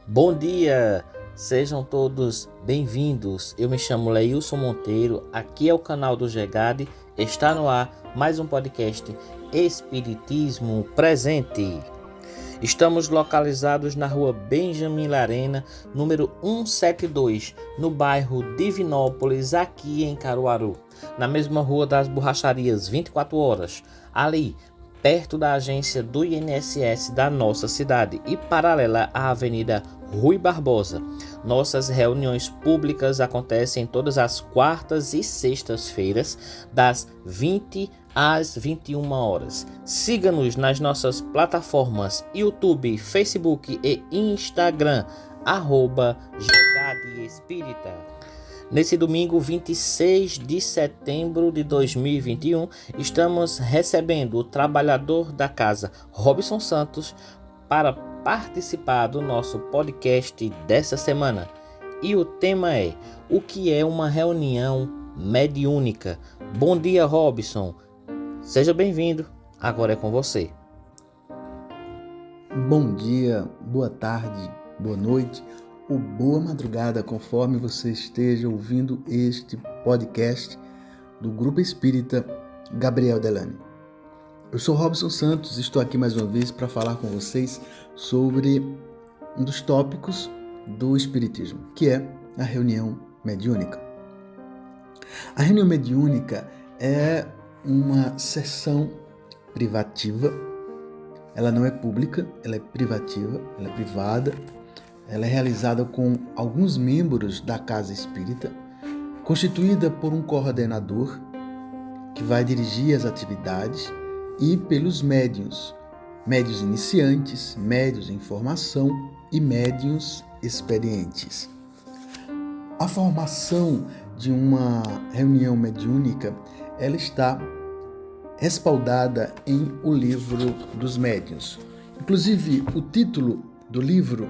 Bom dia, sejam todos bem-vindos. Eu me chamo Leilson Monteiro, aqui é o canal do GEGAD, está no ar mais um podcast Espiritismo Presente. Estamos localizados na rua Benjamin Larena, número 172, no bairro Divinópolis, aqui em Caruaru. Na mesma rua das borracharias 24 horas, ali perto da agência do INSS da nossa cidade e paralela à Avenida Rui Barbosa. Nossas reuniões públicas acontecem todas as quartas e sextas-feiras, das 20 às 21 horas. Siga-nos nas nossas plataformas YouTube, Facebook e Instagram, @GEGAD Espírita. Nesse domingo, 26 de setembro de 2021, estamos recebendo o trabalhador da casa, Robson Santos, para participar do nosso podcast dessa semana. E o tema é: o que é uma reunião mediúnica? Bom dia, Robson. Seja bem-vindo. Agora é com você. Bom dia, boa tarde, boa noite ou boa madrugada, conforme você esteja ouvindo este podcast do Grupo Espírita Gabriel Delane. Eu sou Robson Santos e estou aqui mais uma vez para falar com vocês sobre um dos tópicos do Espiritismo, que é a reunião mediúnica. A reunião mediúnica é uma sessão privativa. Ela não é pública, ela é privativa, ela é privada. Ela é realizada com alguns membros da casa espírita, constituída por um coordenador que vai dirigir as atividades e pelos médiuns iniciantes, médiuns em formação e médiuns experientes. A formação de uma reunião mediúnica, ela está respaldada em O Livro dos Médiuns. Inclusive, o título do livro,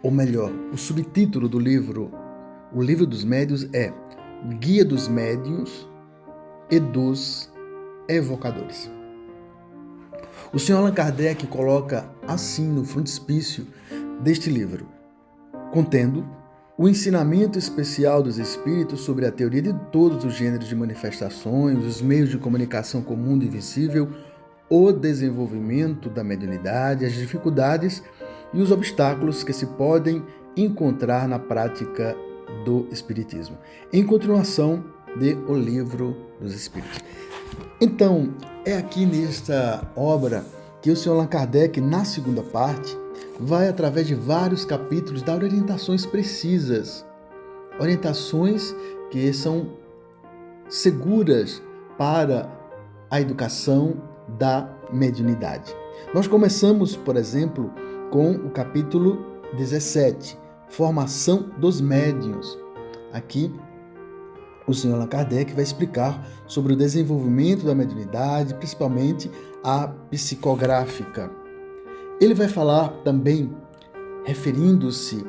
ou melhor, o subtítulo do livro, O Livro dos Médiuns, é Guia dos Médiuns e dos Evocadores. O Sr. Allan Kardec coloca assim no frontispício deste livro, contendo o ensinamento especial dos espíritos sobre a teoria de todos os gêneros de manifestações, os meios de comunicação com o mundo invisível, o desenvolvimento da mediunidade, as dificuldades e os obstáculos que se podem encontrar na prática do Espiritismo, em continuação de O Livro dos Espíritos. Então, é aqui nesta obra que o Sr. Allan Kardec, na segunda parte, vai, através de vários capítulos, dar orientações precisas, orientações que são seguras para a educação da mediunidade. Nós começamos, por exemplo, com o capítulo 17, Formação dos Médiuns. Aqui, o Sr. Allan Kardec vai explicar sobre o desenvolvimento da mediunidade, principalmente a psicográfica. Ele vai falar também, referindo-se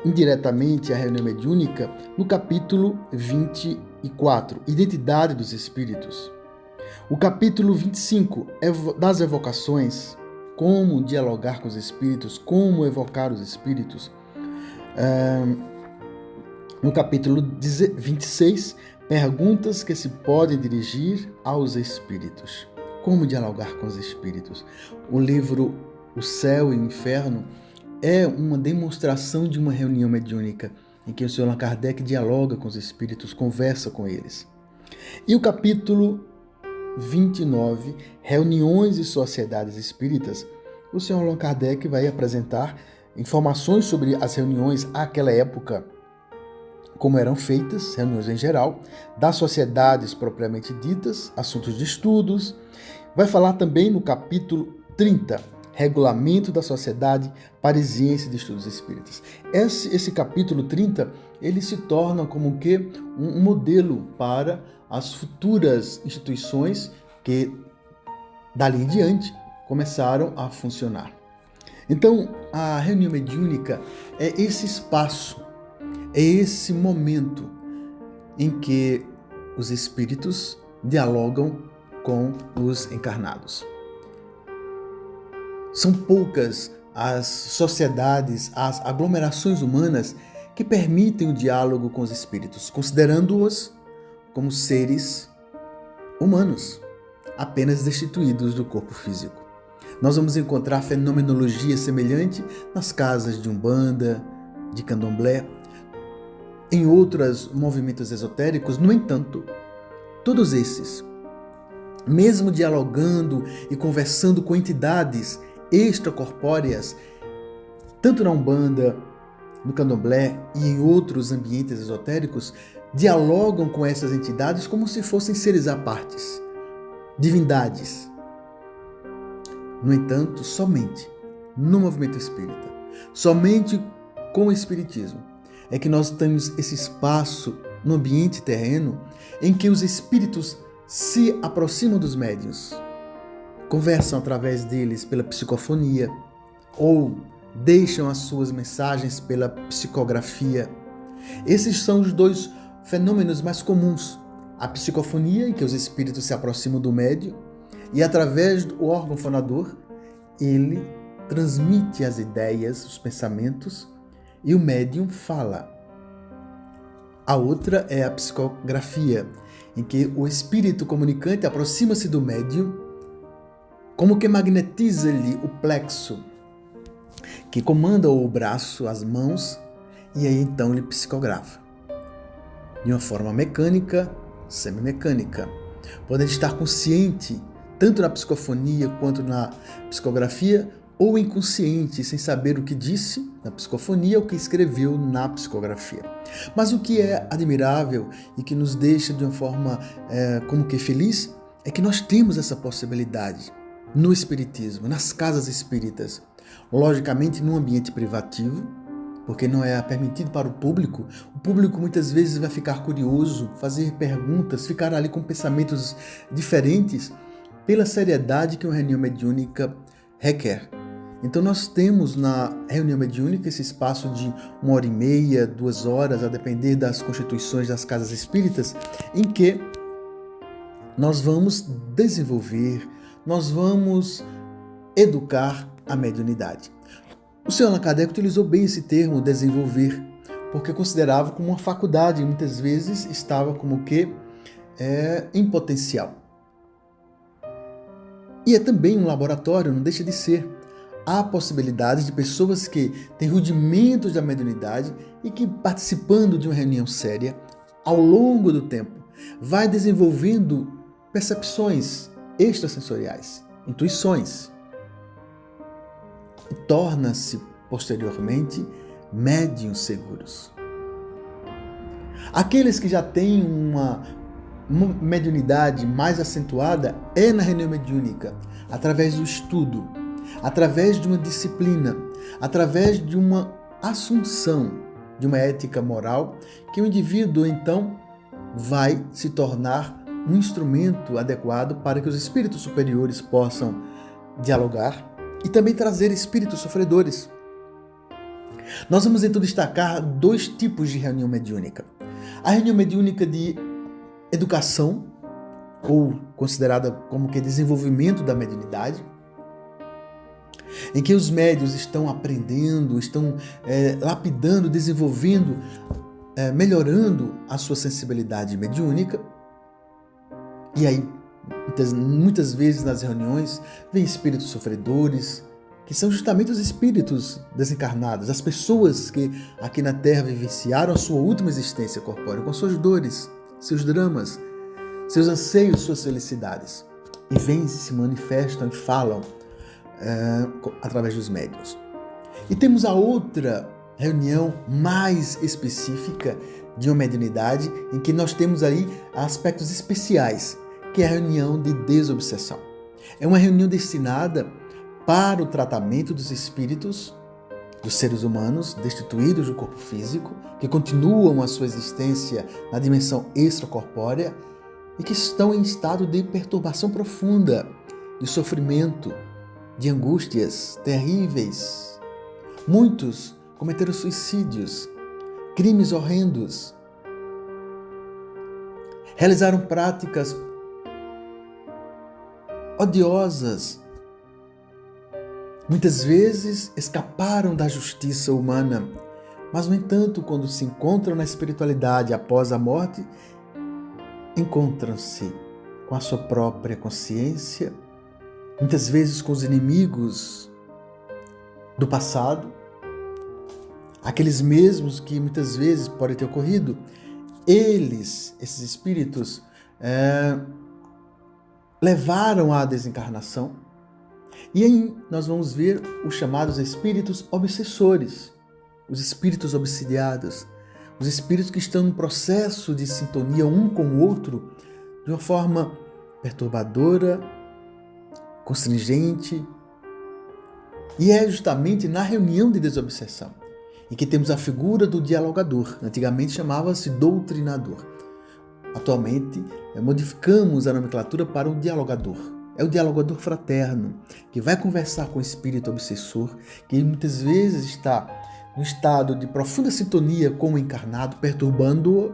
indiretamente à reunião mediúnica, no capítulo 24, Identidade dos Espíritos. O capítulo 25, das evocações, como dialogar com os espíritos, como evocar os espíritos. No capítulo 26, perguntas que se podem dirigir aos espíritos. Como dialogar com os espíritos? O livro O Céu e o Inferno é uma demonstração de uma reunião mediúnica, em que o Sr. Allan Kardec dialoga com os espíritos, conversa com eles. E o capítulo 29, Reuniões e Sociedades Espíritas, o Sr. Allan Kardec vai apresentar informações sobre as reuniões àquela época, como eram feitas, reuniões em geral, das sociedades propriamente ditas, assuntos de estudos. Vai falar também no capítulo 30, Regulamento da Sociedade Parisiense de Estudos Espíritas. Esse capítulo 30, ele se torna como que um modelo para as futuras instituições que, dali em diante, começaram a funcionar. Então, a reunião mediúnica é esse espaço, é esse momento em que os espíritos dialogam com os encarnados. São poucas as sociedades, as aglomerações humanas que permitem o diálogo com os espíritos, considerando-os como seres humanos, apenas destituídos do corpo físico. Nós vamos encontrar fenomenologia semelhante nas casas de Umbanda, de Candomblé, em outros movimentos esotéricos. No entanto, todos esses, mesmo dialogando e conversando com entidades extracorpóreas, tanto na Umbanda, no Candomblé e em outros ambientes esotéricos, dialogam com essas entidades como se fossem seres à partes, divindades. No entanto, somente no movimento espírita, somente com o espiritismo, é que nós temos esse espaço no ambiente terreno em que os espíritos se aproximam dos médiuns, conversam através deles pela psicofonia ou deixam as suas mensagens pela psicografia. Esses são os dois fenômenos mais comuns: a psicofonia, em que os espíritos se aproximam do médium e, através do órgão fonador, ele transmite as ideias, os pensamentos, e o médium fala. A outra é a psicografia, em que o espírito comunicante aproxima-se do médium, como que magnetiza-lhe o plexo, que comanda o braço, as mãos, e aí então ele psicografa. De uma forma mecânica, semimecânica. Pode estar consciente, tanto na psicofonia quanto na psicografia, ou inconsciente, sem saber o que disse na psicofonia ou o que escreveu na psicografia. Mas o que é admirável e que nos deixa de uma forma como que feliz, é que nós temos essa possibilidade no espiritismo, nas casas espíritas. Logicamente, num ambiente privativo, porque não é permitido para o público. O público muitas vezes vai ficar curioso, fazer perguntas, ficar ali com pensamentos diferentes, pela seriedade que uma reunião mediúnica requer. Então nós temos na reunião mediúnica esse espaço de 1h30, 2 horas, a depender das constituições das casas espíritas, em que nós vamos desenvolver, nós vamos educar a mediunidade. O senhor Allan Kardec utilizou bem esse termo, desenvolver, porque considerava como uma faculdade e muitas vezes estava como que em potencial. E é também um laboratório, não deixa de ser. Há possibilidade de pessoas que têm rudimentos da mediunidade e que, participando de uma reunião séria, ao longo do tempo, vai desenvolvendo percepções extrasensoriais, intuições, e torna-se, posteriormente, médiuns seguros. Aqueles que já têm uma mediunidade mais acentuada é na reunião mediúnica, através do estudo, através de uma disciplina, através de uma assunção de uma ética moral, que o indivíduo, então, vai se tornar um instrumento adequado para que os espíritos superiores possam dialogar e também trazer espíritos sofredores. Nós vamos, então, destacar 2 tipos de reunião mediúnica. A reunião mediúnica de educação, ou considerada como que desenvolvimento da mediunidade, em que os médiuns estão aprendendo, estão lapidando, desenvolvendo, melhorando a sua sensibilidade mediúnica. E aí, muitas vezes nas reuniões, vem espíritos sofredores, que são justamente os espíritos desencarnados, as pessoas que aqui na Terra vivenciaram a sua última existência corpórea, com suas dores, seus dramas, seus anseios, suas felicidades. E vêm, se manifestam e falam através dos médiuns. E temos a outra reunião mais específica de uma mediunidade, em que nós temos aí aspectos especiais, que é a reunião de desobsessão. É uma reunião destinada para o tratamento dos espíritos, dos seres humanos destituídos do corpo físico, que continuam a sua existência na dimensão extracorpórea e que estão em estado de perturbação profunda, de sofrimento, de angústias terríveis. Muitos cometeram suicídios, crimes horrendos, realizaram práticas odiosas, Muitas vezes escaparam da justiça humana, mas, no entanto, quando se encontram na espiritualidade após a morte, encontram-se com a sua própria consciência, muitas vezes com os inimigos do passado, aqueles mesmos que muitas vezes podem ter ocorrido. Esses espíritos, levaram à desencarnação. E aí nós vamos ver os chamados espíritos obsessores, os espíritos obsidiados, os espíritos que estão em processo de sintonia um com o outro de uma forma perturbadora, constringente. E é justamente na reunião de desobsessão em que temos a figura do dialogador. Antigamente chamava-se doutrinador. Atualmente, modificamos a nomenclatura para o dialogador. É o dialogador fraterno, que vai conversar com o espírito obsessor, que muitas vezes está no estado de profunda sintonia com o encarnado, perturbando-o.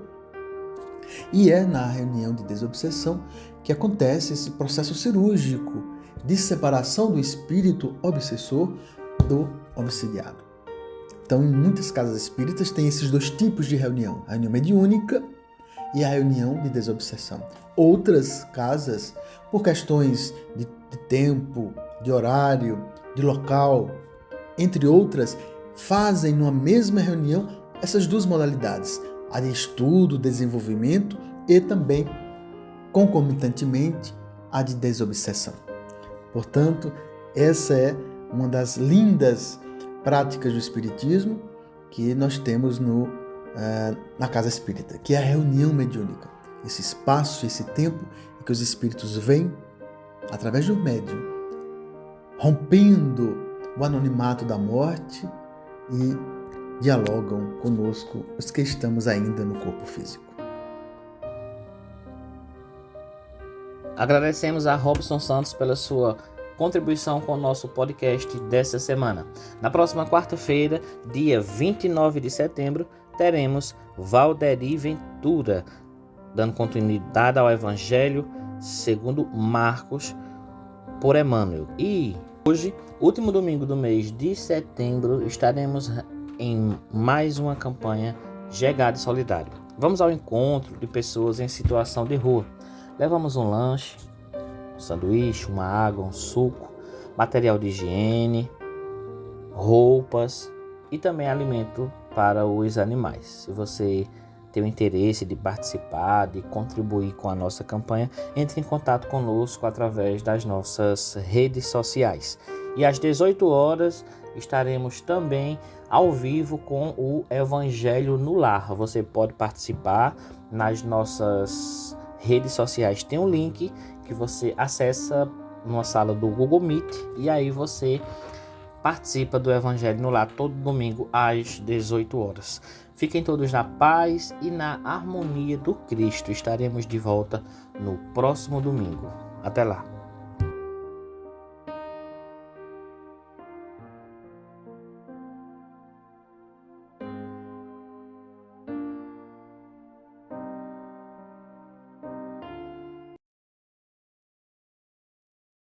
E é na reunião de desobsessão que acontece esse processo cirúrgico de separação do espírito obsessor do obsidiado. Então, em muitas casas espíritas tem esses dois tipos de reunião, a reunião mediúnica e a reunião de desobsessão. Outras casas, por questões de tempo, de horário, de local, entre outras, fazem numa mesma reunião essas duas modalidades, a de estudo, desenvolvimento e também, concomitantemente, a de desobsessão. Portanto, essa é uma das lindas práticas do Espiritismo que nós temos na Casa Espírita, que é a reunião mediúnica. Esse espaço, esse tempo em que os espíritos vêm, através do médium, rompendo o anonimato da morte e dialogam conosco, os que estamos ainda no corpo físico. Agradecemos a Robson Santos pela sua contribuição com o nosso podcast dessa semana. Na próxima quarta-feira, dia 29 de setembro, teremos Valderi Ventura, dando continuidade ao Evangelho segundo Marcos por Emmanuel. E hoje, último domingo do mês de setembro, estaremos em mais uma campanha Gegade Solidário. Vamos ao encontro de pessoas em situação de rua. Levamos um lanche, um sanduíche, uma água, um suco, material de higiene, roupas e também alimento para os animais. Se você tem o interesse de participar, de contribuir com a nossa campanha, entre em contato conosco através das nossas redes sociais. E às 18 horas estaremos também ao vivo com o Evangelho no Lar. Você pode participar nas nossas redes sociais. Tem um link que você acessa numa sala do Google Meet e aí você participa do Evangelho no Lar todo domingo às 18 horas. Fiquem todos na paz e na harmonia do Cristo. Estaremos de volta no próximo domingo. Até lá.